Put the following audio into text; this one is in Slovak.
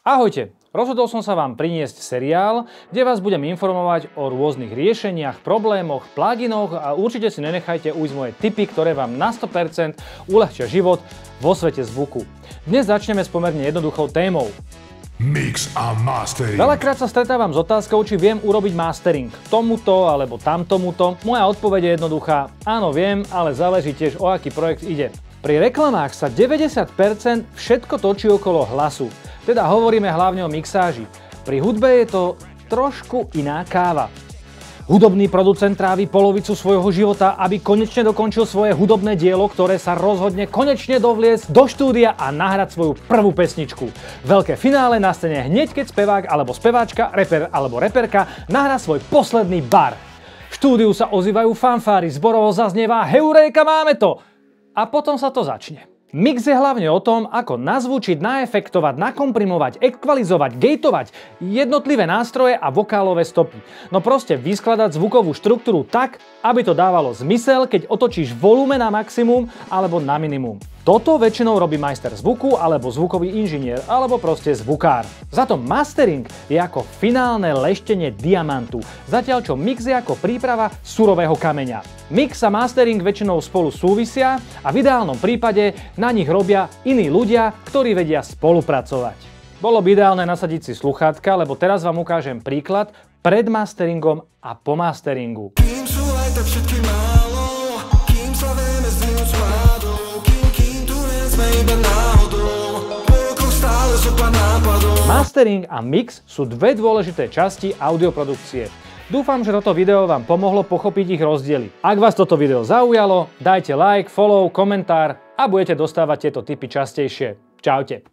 Ahojte, rozhodol som sa vám priniesť seriál, kde vás budem informovať o rôznych riešeniach, problémoch, pluginoch a určite si nenechajte ujsť moje tipy, ktoré vám na 100% uľahčia život vo svete zvuku. Dnes začneme s pomerne jednoduchou témou. Mix a mastering. Veľakrát sa stretávam s otázkou, či viem urobiť mastering tomuto alebo tamtomuto. Moja odpoveď je jednoduchá. Áno, viem, ale záleží tiež o aký projekt ide. Pri reklamách sa 90% všetko točí okolo hlasu. Teda hovoríme hlavne o mixáži. Pri hudbe je to trošku iná káva. Hudobný producent trávi polovicu svojho života, aby konečne dokončil svoje hudobné dielo, ktoré sa rozhodne konečne dovliecť do štúdia a nahrať svoju prvú pesničku. Veľké finále nastane hneď, keď spevák alebo speváčka, reper alebo reperka nahrá svoj posledný bar. V štúdiu sa ozývajú fanfáry, zborovo zaznieva heuréka, máme to! A potom sa to začne. Mix je hlavne o tom, ako nazvučiť, naefektovať, nakomprimovať, ekvalizovať, gateovať jednotlivé nástroje a vokálové stopy. No proste vyskladať zvukovú štruktúru tak, aby to dávalo zmysel, keď otočíš volumen na maximum alebo na minimum. Toto väčšinou robí majster zvuku alebo zvukový inžinier alebo proste zvukár. Za to mastering je ako finálne leštenie diamantu, zatiaľ čo mix je ako príprava surového kameňa. Mix a mastering väčšinou spolu súvisia a v ideálnom prípade na nich robia iní ľudia, ktorí vedia spolupracovať. Bolo by ideálne nasadiť si sluchátka, lebo teraz vám ukážem príklad pred masteringom a po masteringu. Kým sú aj tak všetky málo, kým sa vieme zdvihnúť s vládou, kým tu nie sme iba náhodou, po rokoch stále sopla nápadov. Mastering a mix sú dve dôležité časti audioprodukcie. Dúfam, že toto video vám pomohlo pochopiť ich rozdiely. Ak vás toto video zaujalo, dajte like, follow, komentár a budete dostávať tieto tipy častejšie. Čaute.